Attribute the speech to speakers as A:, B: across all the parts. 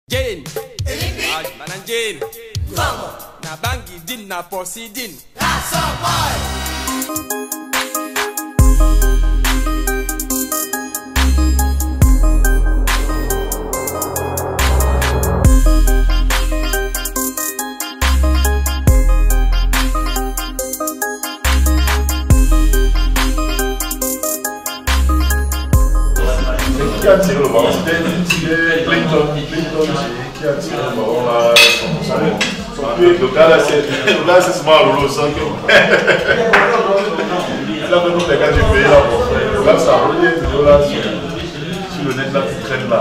A: Jane, Manan Jane, na bangi din na posi din. That's all boy.
B: Qui a tiré le ballon? C'était Clinton qui a tiré le ballon là. Le gars là, c'est souvent Lolo sans que. Là, nous, les gars du pays là, là, ça a relié une vidéo là sur le net là qui traîne là.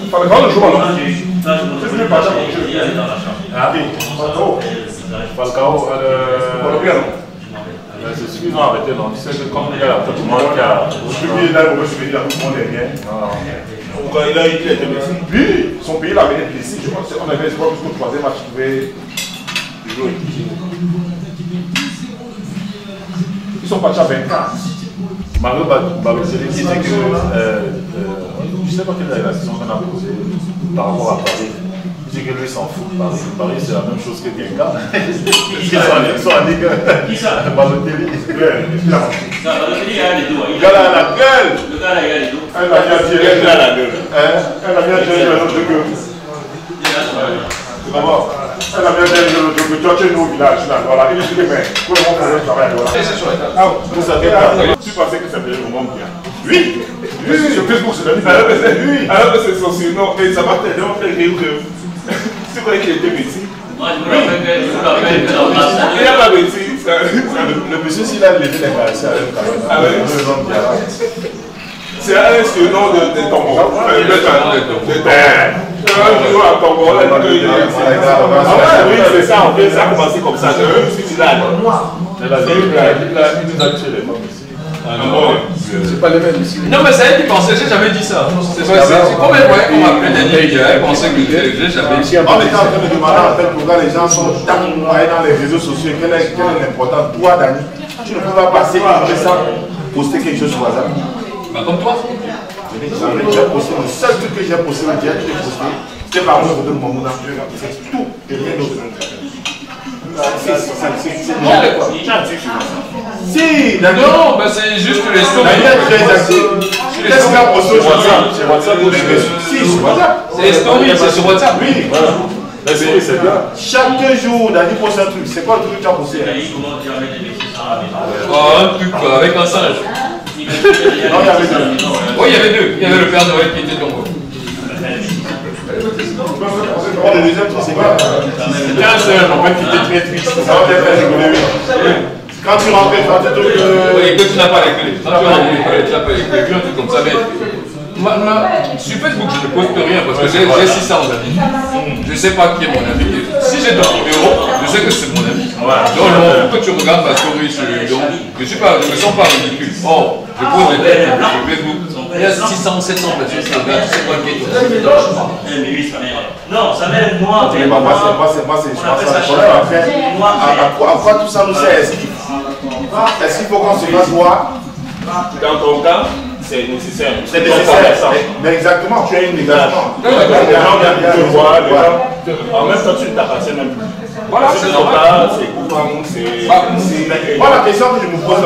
B: Par le grand jour, alors. C'est venu partir pour jouer. Ah oui, Falcao, c'est celui qui ont arrêté, non? Tu sais que comme il y a tout le monde qui a. Celui là, il a tout le monde derrière. Quand il a été blessé. Oui, son pays l'avait été blessé. Je crois qu'on avait espoir jusqu'au troisième match qui pouvait jouer. Ils sont partis à 24. Mario Balotelli disait que. Je ne sais pas quelle est la question qu'on a posée par rapport à Paris. Il dit que lui s'en fout. Paris c'est la même chose que Genga. Ils sont en Ligue 1. Qui ça? Balotelli.
C: Balotelli il a les dos.
B: Le gars là a la gueule.
C: Le gars là il a les dos.
B: Elle a bien tiré. Elle a la gueule. Elle a bien tiré le autre gueule. C'est comment? Elle a bien tiré le autre gueule. Toi tu es nous au village là. Voilà. Il dit que mais comment on fait le travail là? Ah oui. Tu pensais que ça faisait vraiment bien? Oui. Sur Facebook c'est devenu. Alors que c'est son surnom. Et ça m'a tellement fait rire que. Tu croyais qu'il était médecin?
C: Moi je me rappelle que
B: il n'y a pas de médecin. Le monsieur s'il a levé les bras, c'est avec quand même. C'est un surnom de tombeau. Oui, c'est ça, en fait, ça a commencé comme ça. Il nous a tué les femmes ici.
D: C'est pas les mêmes ici.
E: Non mais c'est elle qui pensait, j'ai jamais dit ça. C'est combien de moyens qu'on m'appelait Daniel, elle pensait que j'ai jamais dit ça.
B: On était en train de demander en fait pourquoi les gens sont noyés dans les réseaux sociaux. Quel est l'important? Toi, Dani, tu ne peux pas passer comme ça, poster quelque chose sur WhatsApp.
E: Bah comme toi.
B: J'ai posté, le seul truc que j'ai posté, le direct que j'ai posté, c'était par rapport au Mamouna. C'est tout et rien d'autre. Si,
E: non, bah c'est juste les stories.
B: Qu'est-ce qu'on a posté sur WhatsApp? Si, sur WhatsApp.
E: C'est les stories, c'est sur WhatsApp.
B: Oui, voilà. C'est bien. Chaque jour, Dani poste un truc. C'est quoi le truc que tu as posté?
E: Oh, un truc avec un singe.
B: Non, il y avait deux.
E: Oui, il y avait deux. Il y avait le Père Noël qui était tombeau.
B: Le deuxième truc, c'est quoi? C'était un seul, en fait, qui était très triste. Ça va bien faire rigoler. Quand tu rentres, tu te dis
E: oui, que tu n'as pas les clés. Quand tu rentres, tu n'as pas les clés. Un truc comme ça. Mais sur Facebook, je ne poste rien parce que j'ai 600 amis. Je ne sais pas qui est mon ami. Si j'ai ton numéro, je sais que c'est mon ami. Donc, il faut que tu regardes ma story sur le dos. Je ne me sens pas ridicule. Or, je pose des têtes sur Facebook. Il y a 600, 700 personnes qui regardent. Tu sais pas qui est ton ami.
C: Non, ça m'aide moi.
B: Moi, c'est le problème. Après, à quoi tout ça nous sert? Est-ce qu'il faut qu'on se fasse voir?
F: Dans ton cas, c'est nécessaire.
B: C'est nécessaire. Mais exactement.
F: Tu as une image. Les gens viennent te voir. En même temps, tu ne t'appartiens même plus.
E: Voilà, c'est normal.
F: C'est coupant, c'est.
B: Moi, la question que je me pose,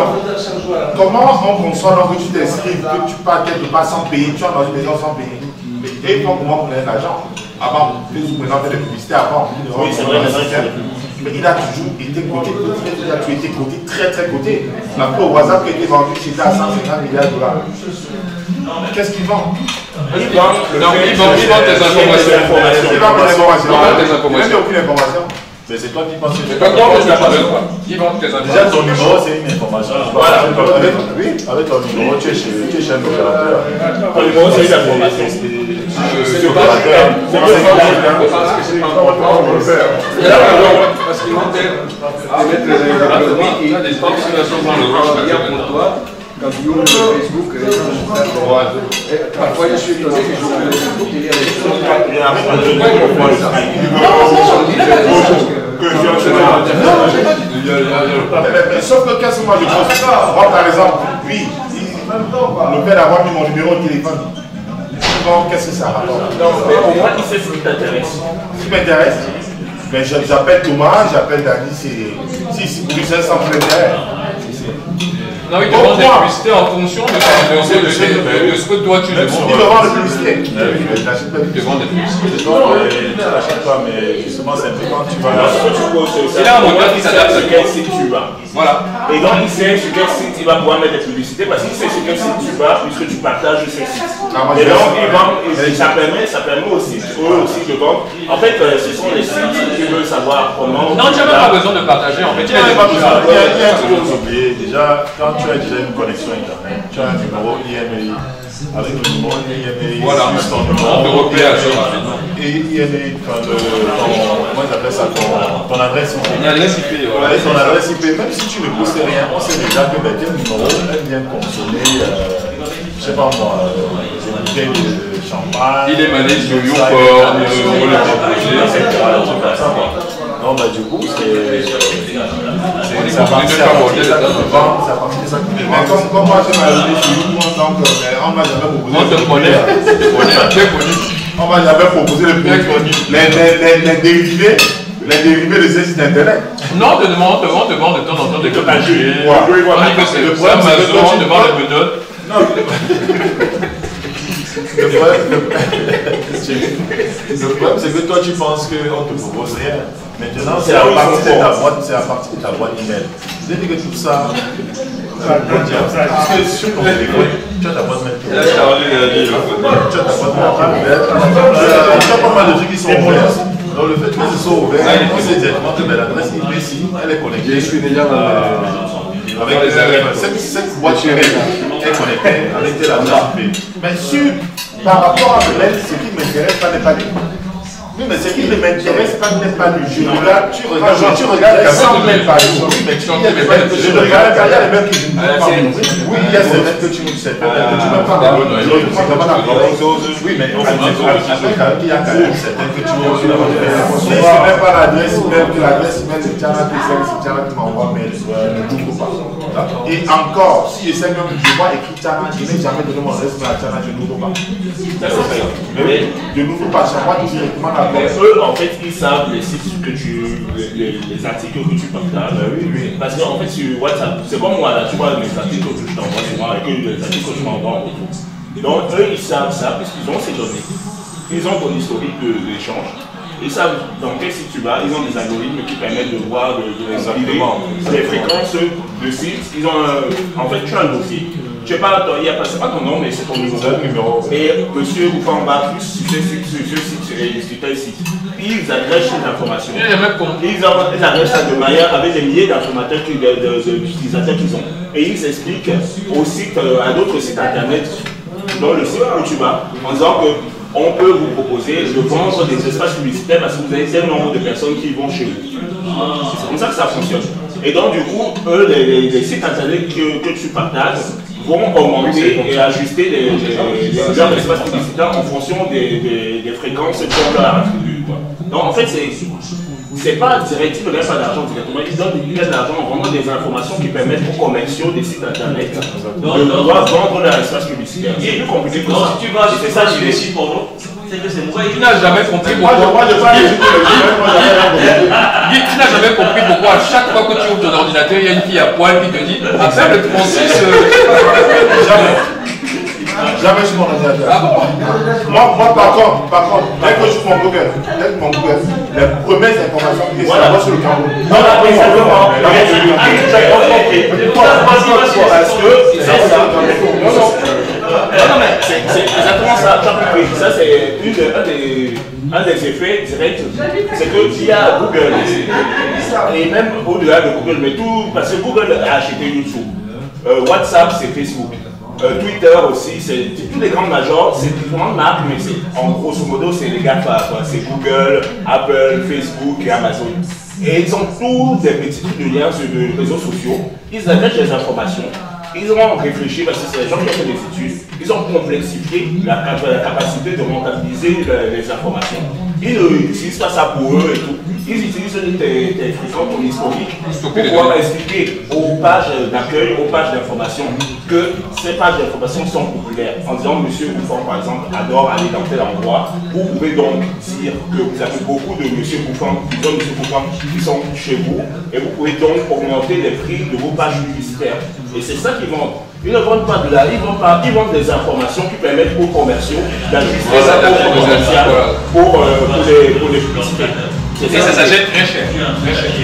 B: comment on conçoit donc que tu t'inscrives, que tu pars quelque part sans payer, tu es dans une maison sans payer? Et ils font comment pour l'argent? Avant, Facebook maintenant fait des publicités avant.
F: Oui, c'est vrai,
B: mais il a toujours été coté, il a toujours été coté, très coté. Après, au WhatsApp qui a été vendu, c'était à 150 milliards de dollars. Qu'est-ce qu'ils vendent?
E: Ils vendent tes informations.
B: Ils vendent tes informations.
E: Même
B: aucune information.
F: Mais c'est toi qui penses que
E: c'est pas toi qui pas. Ils vendent tes informations.
F: Déjà, ton numéro, c'est une information.
B: Voilà, avec ton numéro, tu es chez un opérateur.
F: Ton numéro, c'est une information.
B: C'est l'opérateur.
D: Parce qu'ils vont mettre les informations et des informations dans le rang pour toi. Quand tu ouvres Facebook, les gens parfois je suis étonné que j'ouvre le Facebook et il y a des choses.
B: Sauf que qu'est-ce que moi je pense? Par exemple, oui, le fait d'avoir mis mon numéro de téléphone.
G: vends, qu'est-ce que ça rapporte?
F: Non, mais au moins, il sait ce qui t'intéresse.
G: Ce qui m'intéresse, ben, j'appelle Thomas, j'appelle Dani, si pour lui c'est un centre d'intérêt.
E: Non, il te vend des publicités en fonction de ce que toi tu demandes.
G: Il me vend des publicités. Il te
E: vend des publicités.
B: Non, tu n'achètes pas, mais justement, c'est un peu quand tu vas là.
E: Il a un moteur qui s'adapte à
F: quel site tu vas.
E: Voilà.
F: Et donc, il sait sur quel site il va pouvoir mettre des publicités parce qu'il sait sur quel site tu vas puisque tu partages ces sites. Et donc, ça permet aussi, eux aussi de vendre. En fait, ce sont les sites qui veulent savoir comment.
E: Non, tu n'as même pas besoin de partager. En fait,
B: Il y a un truc à oublier. Déjà, quand tu as déjà une connexion Internet, tu as un numéro IMEI. Avec le numéro IMEI,
E: voilà,
B: ton numéro et IMEI, comment ils appellent ça, ton adresse IP.
E: Une adresse IP,
B: voilà. Ton adresse IP, même si tu ne postes rien, on sait déjà que quel numéro elle vient consommer, je sais pas moi, des bouteilles de champagne.
E: Il est managé sur YouPorn, on le proposé, etc.
B: Non, bah du coup, c'est
G: à partir de ça. Mais comme moi, je m'ai arrivé sur YouPorn, donc on m'a jamais proposé.
E: On te connaît,
G: on m'a jamais proposé les dérivés. Les dérivés de ces sites internet.
E: Non, on te vend de temps en temps des copains. On dit que c'est Amazon, tu te vends les méthodes.
B: Non. Le problème, c'est que toi, tu penses qu'on ne te propose rien. Maintenant, c'est à partir de ta boîte email. C'est-à-dire que tout ça, parce que sur ton téléphone, tu as ta boîte mail. Tu as ta boîte mail. Tu as pas mal de trucs qui sont ouverts. Donc le fait que ce soit ouvert, on sait directement que l'adresse IP ici, elle est connectée.
D: Je suis déjà
B: avec cette boîte email est connectée avec l'adresse IP. Mais par rapport à mail, ce qui m'intéresse pas n'est pas du oui, mais ce qui ne m'intéresse pas n'est pas du jeu. Tu regardes 100 mails par jour. Mais je regarde pas, il y a les mails qui ne oui, il y a ces mails que tu ne sais pas. Oui, mais après, il y a quand même certains que tu vois. Si ce n'est pas l'adresse email, que l'adresse email de Tiana qui m'envoie mail, je ne n'ouvre pas. Et encore, si j'essaie même, je vois écrit Tiana, je n'ai jamais donné mon adresse mail à Tiana, je n'ouvre pas. Je n'ouvre pas, je vois directement la.
F: Eux, en fait, ils savent les sites que les articles que tu partages. Oui. Parce qu'en fait, sur WhatsApp, c'est comme moi, là, tu vois, les articles que je t'envoie sur moi et les articles que je m'envoie et tout. Donc, eux, ils savent ça, puisqu'ils ont ces données. Ils ont ton historique d'échange. Ils savent dans quel site tu vas, ils ont des algorithmes qui permettent de voir les fréquences de sites. Ils ont en fait, tu as un dossier. Je sais pas, c'est pas ton nom, mais c'est ton numéro. Et monsieur Oufamba, plus sur ce site, sur tel site. Ils adressent ces informations. Ils adressent ça de manière avec des milliers d'informateurs, d'utilisateurs qu'ils ont. Et ils expliquent au site, à d'autres sites internet, dans le site où tu vas, en disant que on peut vous proposer de vendre des espaces publicitaires parce que vous avez tel nombre de personnes qui vont chez vous. C'est comme ça que ça fonctionne. Et donc, du coup, eux, les sites internet que tu partages vont augmenter et ajuster leurs espaces publicitaires en fonction des fréquences qu'on leur attribue. Donc, en fait, c'est pas direct, ils ne donnent pas d'argent directement, ils donnent de l'argent en vendant des informations qui permettent aux commerciaux des sites internet de pouvoir vendre leur espace publicitaire. C'est plus compliqué que ça.
C: Si tu vas sur les sites porno, c'est que c'est moi.
E: Tu n'as jamais compris pourquoi. Tu n'as jamais compris pourquoi à chaque fois que tu ouvres ton ordinateur, il y a une fille à poil qui te dit appelle le 36.
G: Jamais sur mon ordinateur. Moi, par contre, dès que je fais mon Google, les premières informations que je vois sur le Cameroun.
F: C'est exactement ça. Ça, c'est un des effets directs. C'est qu'il y a Google. Et même au-delà de Google, mais tout, parce que Google a acheté YouTube. WhatsApp, c'est Facebook. Twitter aussi, c'est tous les grandes majors, c'est différentes marques, mais en grosso modo, c'est les GAFA, c'est Google, Apple, Facebook et Amazon. Et ils ont tous des petits trucs de liens sur les réseaux sociaux, ils agrègent des informations, ils ont réfléchi, parce que c'est les gens qui ont fait des études, ils ont complexifié la capacité de rentabiliser les informations. Ils n'utilisent pas ça pour eux et tout. ils utilisent tes fréquents, ton historique, pour pouvoir expliquer aux pages d'accueil, aux pages d'information, que ces pages d'information sont populaires. En disant, monsieur Bouffon, par exemple, adore aller dans tel endroit, vous pouvez donc dire que vous avez beaucoup de monsieur Bouffon, qui sont chez vous, et vous pouvez donc augmenter les prix de vos pages publicitaires. Et c'est ça qu'ils vendent. Ils ne vendent pas de la, ils vendent des informations qui permettent aux commerciaux d'ajuster ça pour les publicités.
E: Et ça s'achète très cher.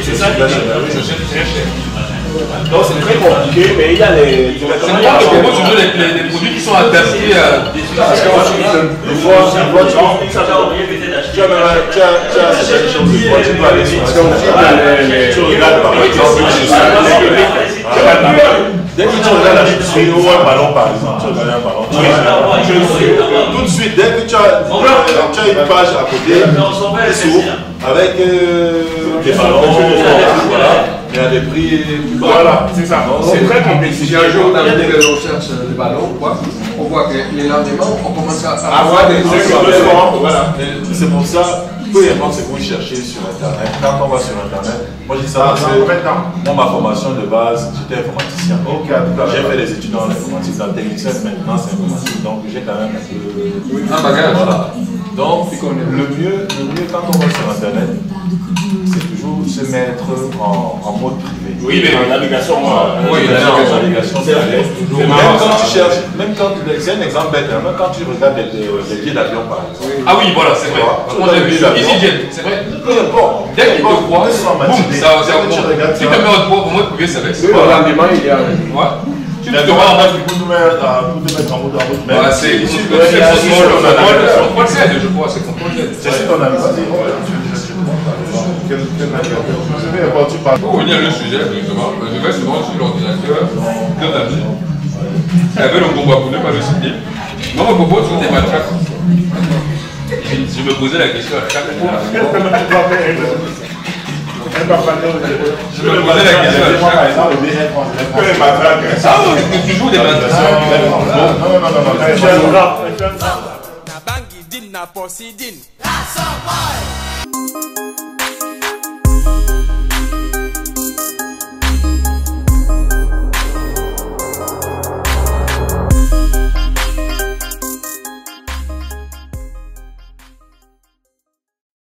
F: C'est ça qui
E: s'achète très cher.
F: Donc c'est très compliqué, mais il y a les...
E: C'est moi qui propose toujours les produits qui sont adaptés à...
G: Parce dès que tu regardes la chute ou un ballon par exemple, tu regardes un ballon, tout de suite, dès que tu as une page à côté, avec des ballons, voilà, il y a des prix.
F: Voilà, c'est ça. C'est très compliqué.
D: Si un jour on a des recherches de ballons, on voit que les lendemains, on commence à avoir des trucs.
F: Voilà.
G: C'est pour ça, peu importe ce que vous cherchez sur Internet, quand on va sur Internet, moi je dis ça parce que moi ma formation de base, j'étais informaticien. J'ai fait des études dans l'informatique, dans le technicien, maintenant c'est informatique, donc j'ai quand même un peu...
E: Un bagage.
G: Voilà. Donc le mieux quand on va sur Internet, c'est toujours se mettre en mode privé.
F: Oui, mais la navigation,
G: c'est même quand tu cherches, même quand c'est un exemple bête, même quand tu regardes des billets d'avion par exemple.
E: Ah oui, voilà, c'est vrai. C'est vrai. Dès qu'il te croit, boum, si tu te mets en mode privé, ça baisse.
D: Le rendement, il y a.
E: Tu te mets en mode
G: pour te mettre en mode
E: c'est contrôle Z, je crois, c'est contrôle Z.
G: C'est sur ton ami.
E: Pour revenir au sujet, justement, je vais souvent sur l'ordinateur d'un ami. Avec le combat pour ne pas le citer. Moi, mon propos sont des matraques. Je me posais la question à chaque fois. Je me posais la question à chaque fois. Ah oui, c'est toujours des matraques.
G: Non.
A: Na bangi din na posi din.